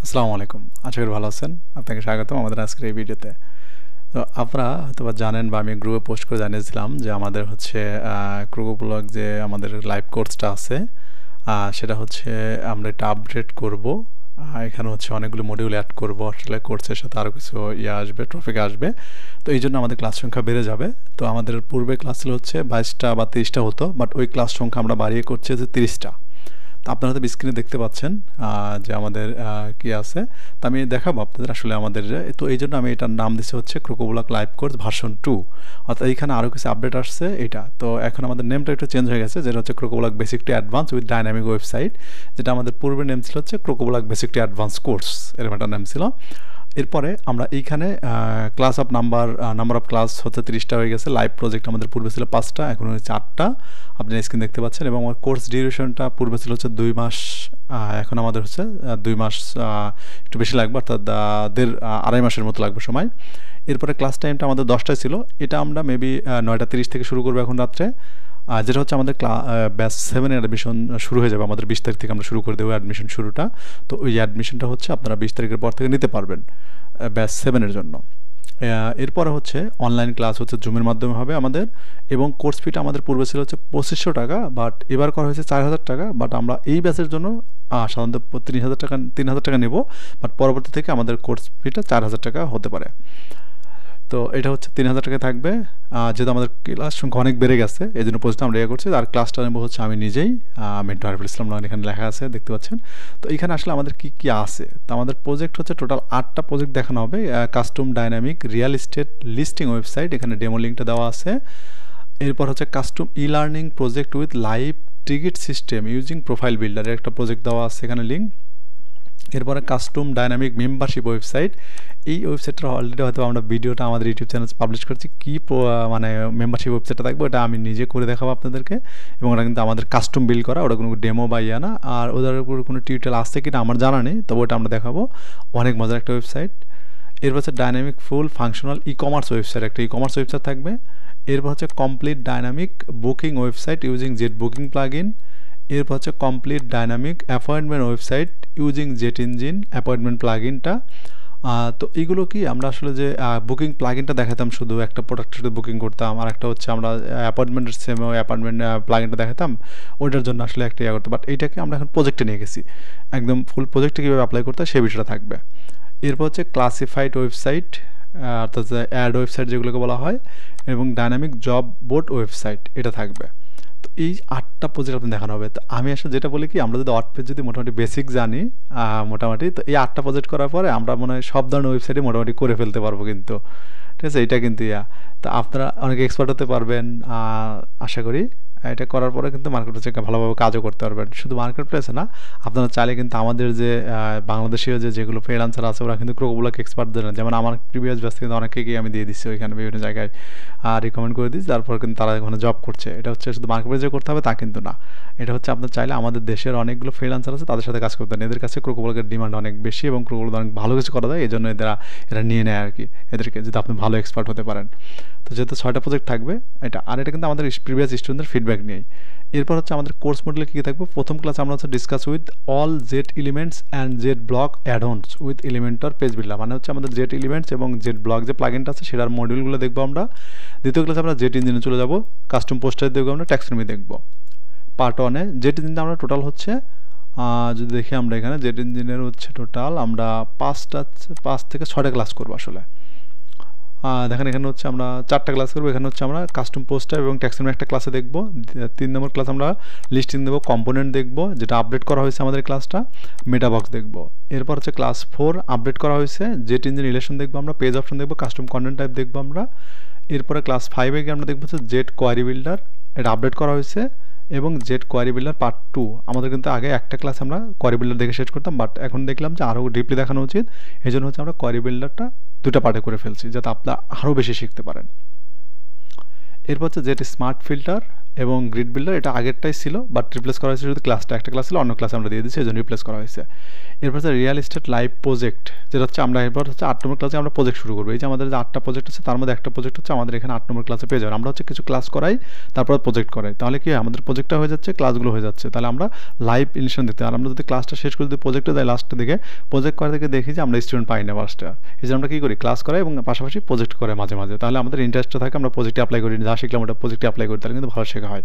আসসালামু আলাইকুম। আশা করি ভালো আছেন। আপনাকে স্বাগতম আমাদের আজকের এই ভিডিওতে। তো আপনারা হয়তোবা জানেন বা আমি গ্রুপে পোস্ট করে জানিয়েছিলাম যে আমাদের হচ্ছে ক্রুগো ব্লগ যে আমাদের লাইভ কোর্সটা আছে, সেটা হচ্ছে আমরা এটা আপডেট করব। এখানে হচ্ছে অনেকগুলো মডিউল অ্যাড করব। আসলে কোর্সের সাথে আরও কিছু আসবে, টপিক আসবে। তো এইজন্য আমাদের ক্লাস সংখ্যা বেড়ে যাবে। তো আমাদের পূর্বে ক্লাস ছিল হচ্ছে 22টা বা 23টা হতো, বাট ওই ক্লাস সংখ্যা আমরা বাড়িয়ে করছি যে 30টা। তো আপনারা হয়তো স্ক্রিনে দেখতে পাচ্ছেন যে আমাদের কি আছে। তো আমি দেখাবো আপনাদের আসলে আমাদের তো এই জন্য আমি এটার নাম দিচ্ছি হচ্ছে ক্রোকোব্লক লাইভ কোর্স ভার্সন 2। অর্থাৎ এইখানে আরও কিছু আপডেট আসছে এটা। তো এখন আমাদের নেমটা একটু চেঞ্জ হয়ে গেছে, যেটা হচ্ছে Crocoblock basic to advance with dynamic website. যেটা আমাদের পূর্বে নেম ছিল হচ্ছে Crocoblock basic to advance course, এরকম একটা নাম ছিল। এরপরে আমরা এইখানে class of number of class হচ্ছে 30টা হয়ে গেছে। লাইভ প্রজেক্ট আমাদের পূর্বে ছিল 5টা, এখন হচ্ছে 8টা। আপনি স্ক্রিন দেখতে পাচ্ছেন। এবং আমার কোর্স ডিউরেশনটা পূর্বে ছিল হচ্ছে 2 মাস, এখন আমাদের হচ্ছে 2 মাস একটু বেশি লাগবে, অর্থাৎ আড়াই মাসের মতো লাগবে সময়। এরপরে ক্লাস টাইমটা আমাদের 10টায় ছিল, এটা আমরা মেবি 9টা 30 থেকে শুরু করবো এখন রাত্রে। যেটা হচ্ছে আমাদের ব্যাচ 7-এর অ্যাডমিশন শুরু হয়ে যাবে। আমাদের 20 তারিখ থেকে আমরা শুরু করে দেবো অ্যাডমিশন শুরুটা। তো ওই অ্যাডমিশনটা হচ্ছে আপনারা 20 তারিখের পর থেকে নিতে পারবেন ব্যাচ 7-এর জন্য। এরপরে হচ্ছে অনলাইন ক্লাস হচ্ছে জুমের মাধ্যমে হবে আমাদের। এবং কোর্স ফিটা আমাদের পূর্বে ছিল হচ্ছে 2500 টাকা, বাট এবার করা হয়েছে 4000 টাকা। বাট আমরা এই ব্যাচের জন্য সাধারণত 3000 টাকা নেব, বাট পরবর্তী থেকে আমাদের কোর্স ফিটা 4000 টাকা হতে পারে। তো এটা হচ্ছে 3000 টাকা থাকবে। যেহেতু আমাদের ক্লাস সংখ্যা অনেক বেড়ে গেছে, এই জন্য পোস্টটা আমরা করছি। আর ক্লাসটা নেব হচ্ছে আমি নিজেই, মেন্টর আরিফুল ইসলাম নয়ন, এখানে লেখা আছে দেখতে পাচ্ছেন। তো এখানে আসলে আমাদের কি কি আছে, তো আমাদের প্রজেক্ট হচ্ছে টোটাল 8টা প্রজেক্ট দেখানো হবে। Custom dynamic real estate listing website, এখানে ডেমো লিঙ্কটা দেওয়া আছে। এরপর হচ্ছে custom e learning project with live ticket system using profile বিল্ডারের একটা প্রজেক্ট দেওয়া আছে এখানে লিঙ্ক। এরপরে কাস্টম ডাইনামিক মেম্বারশিপ ওয়েবসাইট, এই ওয়েবসাইটটা অলরেডি হয়তো আমরা ভিডিওটা আমাদের ইউটিউব চ্যানেল পাবলিশ করছি। কি মানে মেম্বারশিপ ওয়েবসাইটটা থাকবে ওটা আমি নিজে করে দেখাবো আপনাদেরকে। এবং ওটা কিন্তু আমাদের কাস্টম বিল্ড করা, ওটা কোনো ডেমো বা ইয়া না। আর ওদের উপর কোনো টিউটোরিয়াল আসছে কিনা আমার জানা নেই, তবে ওটা আমরা দেখাবো। অনেক মজার একটা ওয়েবসাইট। এরপর হচ্ছে dynamic full functional e commerce website, একটা ই কমার্স ওয়েবসাইট থাকবে। এরপর হচ্ছে complete dynamic booking website using Jet Booking plugin. এরপর হচ্ছে complete dynamic appointment website using Jet Engine appointment plug ইনটা। তো এইগুলো কি আমরা আসলে যে বুকিং প্লাগ ইনটা দেখাতাম, শুধু একটা প্রোডাক্টের বুকিং করতাম, আর একটা হচ্ছে আমরা অ্যাপয়েন্টমেন্টের সেম অ্যাপয়েন্টমেন্ট প্লাগ ইনটা দেখাতাম, ওইটার জন্য আসলে একটা ইয়ে করতাম। বাট এইটাকে আমরা এখন প্রজেক্টে নিয়ে গেছি, একদম ফুল প্রজেক্টে কীভাবে অ্যাপ্লাই করতে হয় সেই বিষয়টা থাকবে। এরপর হচ্ছে ক্লাসিফাইড ওয়েবসাইট, অর্থাৎ অ্যাড ওয়েবসাইট যেগুলোকে বলা হয়, এবং ডাইনামিক জব বোর্ড ওয়েবসাইট, এটা থাকবে। তো এই 8টা প্রজেক্ট আপনার দেখানো হবে। তো আমি আসলে যেটা বলি কি, আমরা যদি ওয়ার্ডপ্রেস যদি মোটামুটি বেসিক জানি মোটামুটি, তো এই 8টা প্রজেক্ট করার পরে আমরা মনে হয় সব ধরনের ওয়েবসাইটে মোটামুটি করে ফেলতে পারবো কিন্তু। ঠিক আছে, এটা কিন্তু তো আপনারা অনেক এক্সপার্ট হতে পারবেন আশা করি। এটা করার পরে কিন্তু মার্কেট প্লেসে ভালোভাবে কাজও করতে পারবেন। শুধু মার্কেট প্লেসে না, আপনারা চাইলে কিন্তু আমাদের যে বাংলাদেশীয় যেগুলো ফ্রিল্যান্সার আছে, ওরা কিন্তু ক্রোকোব্লক এক্সপার্টদের না, যেমন আমার প্রিভিয়াস ব্যাচ কিন্তু অনেকেই আমি দিয়ে দিচ্ছি ওইখানে বিভিন্ন জায়গায় রিকমেন্ড করে দিচ্ছি, তারপর কিন্তু তারা ওখানে জব করছে। এটা হচ্ছে শুধু মার্কেট প্লেসে করতে হবে তা কিন্তু না, এটা হচ্ছে আপনার চাইলে আমাদের দেশের অনেকগুলো ফ্রিল্যান্সার আছে তাদের সাথে কাজ করতে পারেন। এদের কাছে ক্রোকোব্লকের ডিমান্ড অনেক বেশি এবং ক্রোকোব্লক অনেক ভালো কিছু করা যায়, এই জন্য এরা নিয়ে নেয় আর কি এদেরকে, যদি আপনি ভালো এক্সপার্ট হতে পারেন। তো যেহেতু 6টা প্রজেক্ট থাকবে এটা, আর এটা কিন্তু আমাদের প্রিভিয়াস স্টুডেন্টদের ফিডব্যাক নিয়েই। এরপর হচ্ছে আমাদের কোর্স মডেলে কী থাকবে, প্রথম ক্লাস আমরা হচ্ছে discuss with all Jet Elements and Jet Block addons with Elementor page builder, মানে হচ্ছে আমাদের জেট এলিমেন্টস এবং জেট ব্লক যে প্লাগইনটা আছে সেটার মডিউলগুলো দেখবো আমরা। দ্বিতীয় ক্লাসে আমরা জেট ইঞ্জিনে চলে যাব, কাস্টম পোস্টার দেখবো, আমরা ট্যাক্সনমি দেখবো। পার্ট 1-এ জেট ইঞ্জিনে আমরা টোটাল হচ্ছে যদি দেখি আমরা এখানে জেট ইঞ্জিনের হচ্ছে টোটাল আমরা 5 থেকে 6টা ক্লাস করবো আসলে। দেখেন এখানে হচ্ছে আমরা 4টা ক্লাস করবো। এখানে হচ্ছে আমরা কাস্টম পোস্টার এবং ট্যাক্সনমি একটা ক্লাসে দেখবো। 3 নম্বর ক্লাস আমরা লিস্টিং দেবো, কম্পোনেন্ট দেখবো যেটা আপডেট করা হয়েছে আমাদের ক্লাসটা, মেটাবক্স দেখবো। এরপর হচ্ছে ক্লাস 4 আপডেট করা হয়েছে, জেট ইঞ্জিন রিলেশন দেখবো আমরা, পেজ অপশন দেখবো, কাস্টম কন্টেন্ট টাইপ দেখবো আমরা। এরপরে ক্লাস 5-এ গিয়ে আমরা দেখবো হচ্ছে জেট কোয়ারি বিল্ডার, এটা আপডেট করা হয়েছে, এবং জেট কোয়ারি বিল্ডার পার্ট 2। আমাদের কিন্তু আগে একটা ক্লাস আমরা কোয়ারি বিল্ডার দেখে শেষ করতাম, বাট এখন দেখলাম যে আরও ডিপলি দেখানো উচিত, এই জন্য হচ্ছে আমরা কোয়ারি বিল্ডারটা 2টা পার্টে করে ফেলছি যাতে আপনারা আরও বেশি শিখতে পারেন। এরপর হচ্ছে জেট স্মার্ট ফিল্টার এবং গ্রিড বিল্ডার, এটা আগেরটাই ছিল বাট রিপ্লেস করা হয়েছে শুধু ক্লাসটা, একটা ক্লাস ছিল অন্য ক্লাসে আমরা দিয়ে দিচ্ছি, এই জন্য রিপ্লেস করা হয়েছে। এরপর হচ্ছে রিয়েল এস্টেট লাইভ প্রজেক্ট, যেটা হচ্ছে আমরা এরপর হচ্ছে 8 নম্বর ক্লাসে আমরা প্রজেক্ট শুরু করবো। এই যে আমাদের যে 8টা প্রজেক্ট আছে তার মধ্যে একটা প্রজেক্ট হচ্ছে আমাদের এখানে 8 নম্বর ক্লাসে পেয়ে যাবেন। আমরা হচ্ছে কিছু ক্লাস করাই তারপর প্রজেক্ট করাই, তাহলে কি আমাদের প্রজেক্টটা হয়ে যাচ্ছে, ক্লাসগুলো হয়ে যাচ্ছে, তাহলে আমরা লাইভ ইনস্ট্যান্ট দিতে। আর আমরা যদি ক্লাসটা শেষ করে যদি প্রজেক্টে যাই লাস্টের দিকে, প্রজেক্ট করার দিকে দেখি যে আমরা স্টুডেন্ট পাই না ফার্স্টে। এই জন্য আমরা কী করি, ক্লাস করাই এবং পাশাপাশি প্রজেক্ট করে মাঝে মাঝে, তাহলে আমাদের ইন্টারেস্টটা থাকে, আমরা প্রজেক্টে অ্যাপ্লাই করি, যা শিখলাম ওটা প্রজেক্টে অ্যাপ্লাই করি, তাহলে কিন্তু ভালো শেখা হয়।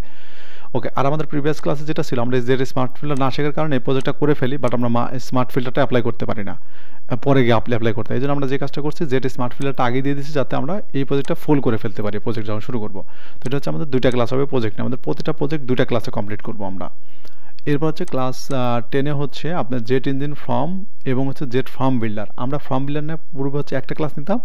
ওকে, আর আমাদের প্রিভিয়াস ক্লাসে যেটা ছিল, আমরা জেড স্মার্ট ফিল্টার না শেখার কারণে এই প্রজেক্টটা করে ফেলি, বাট আমরা স্মার্ট ফিল্টারটা অ্যাপ্লাই করতে পারি না, পরে গিয়ে অ্যাপ্লাই করতে। এই জন্য আমরা যে কাজটা করছি, জেড স্মার্ট ফিল্টারটা আগে দিয়ে দিচ্ছি যাতে আমরা এই প্রজেক্টটা ফুল করে ফেলতে পারি প্রজেক্ট যখন শুরু করবো। তো এটা হচ্ছে আমাদের 2টা ক্লাস হবে প্রজেক্ট, আমাদের প্রতিটা প্রজেক্ট 2টা ক্লাসে কমপ্লিট করবো আমরা। এরপর হচ্ছে ক্লাস 10-এ হচ্ছে আপনার জেট ইঞ্জিন ফর্ম এবং হচ্ছে জেট ফর্ম বিল্ডার। আমরা ফর্ম বিল্ডার নিয়ে পূর্বে হচ্ছে একটা ক্লাস নিতাম,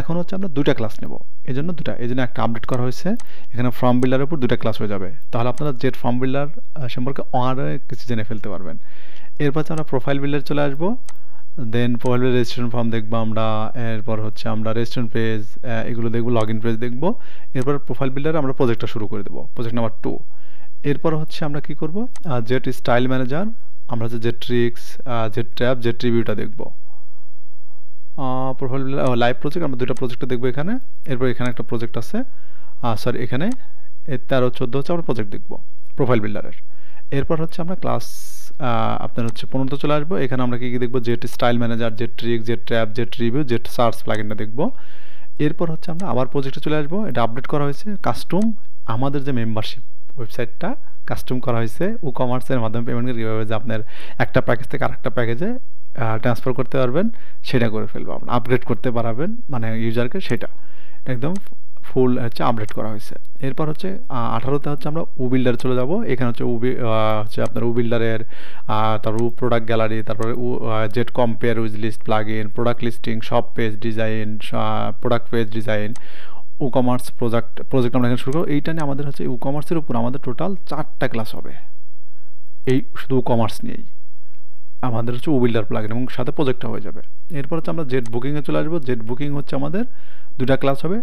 এখন হচ্ছে আমরা 2টা ক্লাস নেব, এই জন্য 2টা, এই জন্য একটা আপডেট করা হয়েছে, এখানে ফর্ম বিল্ডারের উপর 2টা ক্লাস হয়ে যাবে, তাহলে আপনারা জেট ফর্ম বিল্ডার সম্পর্কে অনেক কিছু জেনে ফেলতে পারবেন। এরপর হচ্ছে আমরা প্রোফাইল বিল্ডার চলে আসবো, দেন প্রোফাইল বিল্ডার রেজিস্ট্রেশন ফর্ম দেখবো আমরা, এরপর হচ্ছে আমরা রেজিস্ট্রেশন পেজ এগুলো দেখবো, লগ ইন পেজ দেখবো। এরপর প্রোফাইল বিল্ডারে আমরা প্রজেক্টটা শুরু করে দেবো, প্রজেক্ট নাম্বার 2। এরপর হচ্ছে আমরা কি করব, জেট স্টাইল ম্যানেজার, আমরা হচ্ছে jet Tricks, Jet Tab, jet রিভিউটা দেখব। প্রোফাইল লাইভ প্রজেক্ট আমরা 2টা প্রজেক্টটা দেখবো এখানে। এরপর এখানে একটা প্রজেক্ট আছে, সরি এখানে 13-14 হচ্ছে আমরা প্রজেক্ট দেখব প্রোফাইল বিল্ডারের। এরপর হচ্ছে আমরা ক্লাস আপনার হচ্ছে 15তে চলে আসবো, এখানে আমরা কী কী দেখবো, Jet Style Manager, Jet Tricks, Jet Tab, Jet Review, Jet Search প্লাগইনটা দেখবো। এরপর হচ্ছে আমরা আবার প্রজেক্টে চলে আসবো, এটা আপডেট করা হয়েছে কাস্টম, আমাদের যে মেম্বারশিপ ওয়েবসাইটটা কাস্টম করা হয়েছে ই কমার্সের মাধ্যমে পেমেন্ট করে কীভাবে যে আপনার একটা প্যাকেজ থেকে আরেকটা প্যাকেজে ট্রান্সফার করতে পারবেন, সেটা করে ফেলবো আমরা, আপগ্রেড করতে পারবেন মানে ইউজারকে, সেটা একদম ফুল হচ্ছে আপডেট করা হয়েছে। এরপর হচ্ছে 18তে হচ্ছে আমরা বিল্ডার চলে যাব, এখানে হচ্ছে হচ্ছে আপনার বিল্ডারের, তারপর প্রোডাক্ট গ্যালারি, তারপরে jet compare wish list plugin, product listing, shop page design, product page design, commerce project আমরা এখানে শুরু করবো। এইটা নিয়ে আমাদের হচ্ছে কমার্সের উপর আমাদের টোটাল 4টা ক্লাস হবে, এই শুধু কমার্স নিয়েই আমাদের হচ্ছে বিল্ডার প্লাগইন এবং সাথে প্রজেক্টটা হয়ে যাবে। এরপর হচ্ছে আমরা জেট বুকিংয়ে চলে আসবো, জেট বুকিং হচ্ছে আমাদের 2টা ক্লাস হবে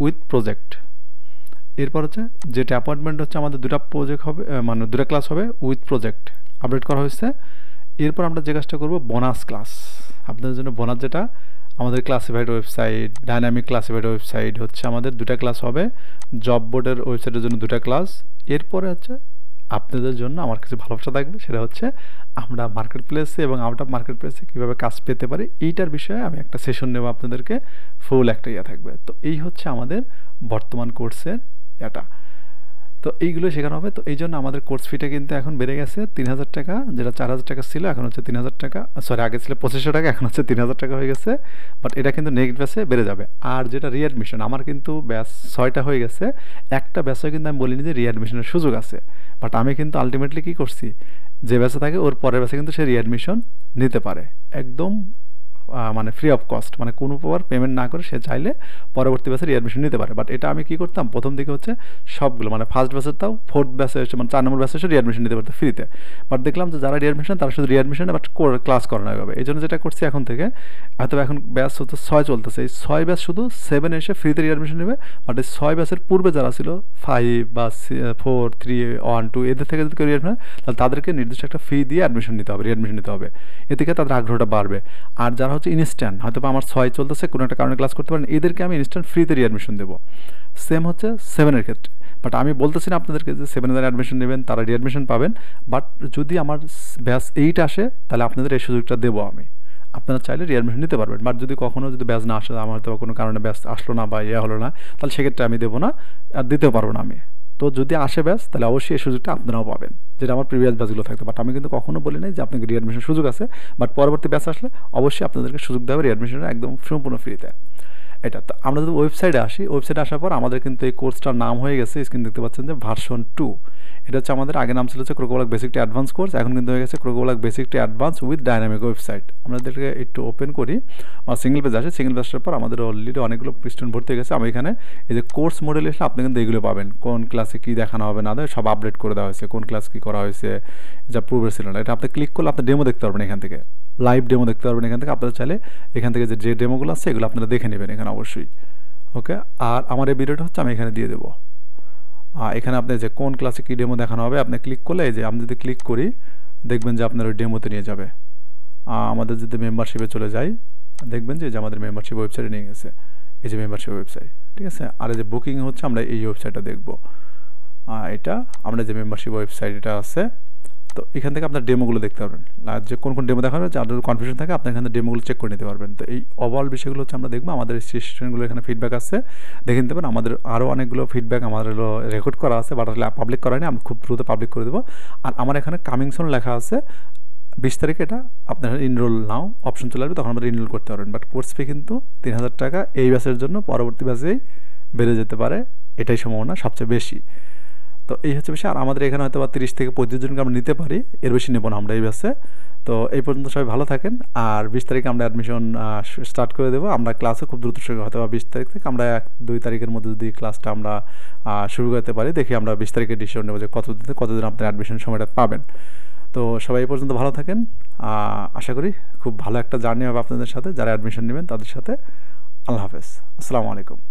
উইথ প্রজেক্ট। এরপর হচ্ছে জেট অ্যাপয়েন্টমেন্ট হচ্ছে আমাদের 2টা প্রজেক্ট হবে, মানে 2টা ক্লাস হবে উইথ প্রজেক্ট, আপডেট করা হয়েছে। এরপর আমরা যে কাজটা করবো, বোনাস ক্লাস, আপনাদের জন্য বোনাস, যেটা আমাদের classified website, dynamic classified website হচ্ছে আমাদের 2টা ক্লাস হবে, জব বোর্ডের ওয়েবসাইটের জন্য 2টা ক্লাস। এরপরে হচ্ছে আপনাদের জন্য আমার কিছু ভালোবাসা থাকবে, সেটা হচ্ছে আমরা মার্কেট প্লেসে এবং আউট অফ মার্কেট প্লেসে কীভাবে কাজ পেতে পারি, এইটার বিষয়ে আমি একটা সেশন নেব আপনাদেরকে, ফুল একটা থাকবে। তো এই হচ্ছে আমাদের বর্তমান কোর্সের এটা, তো এইগুলো শেখানো হবে। তো এই জন্য আমাদের কোর্স ফিটা কিন্তু এখন বেড়ে গেছে 3000 টাকা, যেটা 4000 টাকা ছিল এখন হচ্ছে 3000 টাকা, সরি আগে ছিল 2500 টাকা, এখন হচ্ছে 3000 টাকা হয়ে গেছে, বাট এটা কিন্তু নেক্সট ব্যাচে বেড়ে যাবে। আর যেটা রিঅ্যাডমিশন, আমার কিন্তু ব্যাচ 6টা হয়ে গেছে, একটা ব্যাচে কিন্তু আমি বলিনি যে রিঅ্যাডমিশনের সুযোগ আছে, বাট আমি কিন্তু আলটিমেটলি কী করছি, যে ব্যাচে থাকে ওর পরের ব্যাচে কিন্তু সে রিঅ্যাডমিশন নিতে পারে একদম মানে ফ্রি অফ কস্ট, মানে কোনো প্রকার পেমেন্ট না করে সে চাইলে পরবর্তী ব্যাচে রিঅ্যাডমিশন নিতে পারে। বাট এটা আমি কী করতাম, প্রথম দিকে হচ্ছে সবগুলো মানে ফার্স্ট ব্যাচের তাও 4th ব্যাচে এসে মানে 4 নম্বর ব্যাচে এসে রিঅ্যাডমিশন নিতে পারতো ফ্রিতে, বাট দেখলাম যে যারা রিঅ্যাডমিশন তারা শুধু রিঅ্যাডমিশনে বাট ক্লাস করানো হবে। এই জন্য যেটা করছি এখন থেকে, হয়তো এখন ব্যাচ হচ্ছে 6 চলতেছে, এই 6 ব্যাচ শুধু 7 এসে ফ্রিতে রিঅ্যাডমিশন নেবে, বাট এই 6 ব্যাচের পূর্বে যারা ছিল 5 বা 4, 3, 1, 2 এদের থেকে যদি কেউ রিঅ্যাডমিশন, তাহলে তাদেরকে নির্দিষ্ট একটা ফি দিয়ে অ্যাডমিশন নিতে হবে, রিঅ্যাডমিশন নিতে হবে, এ থেকে তাদের আগ্রহটা বাড়বে। আর যারা হচ্ছে ইনস্ট্যান্ট, হয়তো আমার 6 চলতেছে কোনো একটা কারণে ক্লাস করতে পারেন, এদেরকে আমি ইনস্ট্যান্ট ফ্রিতে রিঅ্যাডমিশন দেবো। সেম হচ্ছে 7-এর ক্ষেত্রে, বাট আমি বলতেছি না আপনাদেরকে যে 7 যারা অ্যাডমিশন নেবেন তারা রিঅ্যাডমিশন পাবেন, বাট যদি আমার ব্যাচ 8 আসে তাহলে আপনাদের এই সুযোগটা দেবো আমি, আপনারা চাইলে রিঅ্যাডমিশন নিতে পারবেন। বাট যদি কখনও যদি ব্যাচ না আসে, আমার হয়তো কোনো কারণে ব্যাচ আসলো না বা হলো না, তাহলে সেক্ষেত্রে আমি দেবো না, আর দিতেও পারবো না আমি। তো যদি আসে ব্যাচ তাহলে অবশ্যই এই সুযোগটা আপনারাও পাবেন, যেটা আমার প্রিভিয়াস ব্যাচগুলো থাকতো। বাট আমি কিন্তু কখনো বলি নাই যে আপনাকে রিঅ্যাডমিশন সুযোগ আছে, বাট পরবর্তী ব্যাচ আসলে অবশ্যই আপনাদেরকে সুযোগ দেওয়া হবে রিঅ্যাডমিশনের একদম সম্পূর্ণ ফ্রিতে। এটা তো আমরা যদি ওয়েবসাইটে আসি, ওয়েবসাইটে আসার পর আমাদের কিন্তু এই কোর্সটার নাম হয়ে গেছে, স্ক্রিন দেখতে পাচ্ছেন যে ভার্সন 2। এটা হচ্ছে আমাদের আগে নাম ছিল হচ্ছে Crocoblock basic to advance course, এখন কিন্তু হয়ে গেছে Crocoblock basic to advance with dynamic website. আমাদেরকে একটু ওপেন করি, বা সিঙ্গেল পেজ আসে, সিঙ্গেল পেজটার পর আমাদের অলরেডি অনেকগুলো স্টুডেন্ট ভর্তি হয়ে গেছে। আমি এখানে এই যে কোর্স মডেল এসে আপনি কিন্তু এগুলো পাবেন, কোন ক্লাসে কী দেখানো হবে না দেয় সব আপডেট করে দেওয়া হয়েছে, কোন ক্লাস কী করা হয়েছে, যা পূর্বের ছিল না। এটা আপনি ক্লিক করলে আপনি ডেমো দেখতে পারবেন, এখান থেকে লাইভ ডেমো দেখতে পারবেন। এখান থেকে আপনারা চাইলে এখান থেকে যে ডেমোগুলো আছে এগুলো আপনারা দেখে নেবেন এখানে অবশ্যই। ওকে, আর আমার এই ভিডিওটা হচ্ছে আমি এখানে দিয়ে দেবো। এখানে আপনি যে কোন ক্লাসে কী ডেমো দেখানো হবে আপনি ক্লিক করলে, এই যে আমি যদি ক্লিক করি দেখবেন যে আপনার ওই ডেমোতে নিয়ে যাবে। আমাদের যদি মেম্বারশিপে চলে যাই দেখবেন যে আমাদের মেম্বারশিপ ওয়েবসাইটে নিয়ে গেছে, এই যে মেম্বারশিপ ওয়েবসাইট, ঠিক আছে। আর এই যে বুকিং হচ্ছে আমরা এই ওয়েবসাইটটা দেখব, এটা আমরা যে মেম্বারশিপ ওয়েবসাইট এটা আছে। তো এখান থেকে আপনার ডেমোগুলো দেখতে পারবেন, আর যে কোন ডেমো দেখানো হচ্ছে আপনার কনফিউশন থাকে আপনি এখানে ডেমোগুলো চেক করে নিতে পারবেন। তো এই ওভারঅল বিষয়গুলো হচ্ছে আমরা দেখবো, আমাদের স্টেশনগুলো এখানে ফিডব্যাক আছে দেখে নিতে পারেন। আমাদের আরও অনেকগুলো ফিডব্যাক আমাদের রেকর্ড করা আছে, বাট আসলে পাবলিক করা হয়নি, আমি খুব দ্রুত পাবলিক করে দেবো। আর আমার এখানে কামিং সুন লেখা আছে 20 তারিখে, এটা আপনার ইনরোল নাও অপশন চলে আসবে, তখন আমরা ইনরোল করতে পারবেন। বাট কোর্স ফি কিন্তু 3000 টাকা এই ব্যাচের জন্য, পরবর্তী ব্যাচেই বেড়ে যেতে পারে, এটাই সম্ভাবনা সবচেয়ে বেশি। তো এই হচ্ছে বিষয়। আর আমাদের এখানে হয়তো 30 থেকে 35 জনকে আমরা নিতে পারি, এর বেশি নেব না আমরা এই ব্যাচে। তো এই পর্যন্ত সবাই ভালো থাকেন। আর 20 তারিখে আমরা অ্যাডমিশন স্টার্ট করে দেবো। আমরা ক্লাসও খুব দ্রুত শুরু হয়তো 20 তারিখ থেকে আমরা 1-2 তারিখের মধ্যে যদি ক্লাসটা আমরা শুরু করতে পারি, দেখি আমরা 20 তারিখে ডিসিশন নেবো যে কতদিন আপনার অ্যাডমিশন সময়টা পাবেন। তো সবাই এই পর্যন্ত ভালো থাকেন। আশা করি খুব ভালো একটা জার্নি হবে আপনাদের সাথে, যারা অ্যাডমিশন নেবেন তাদের সাথে। আল্লাহ হাফেজ, আসসালামু আলাইকুম।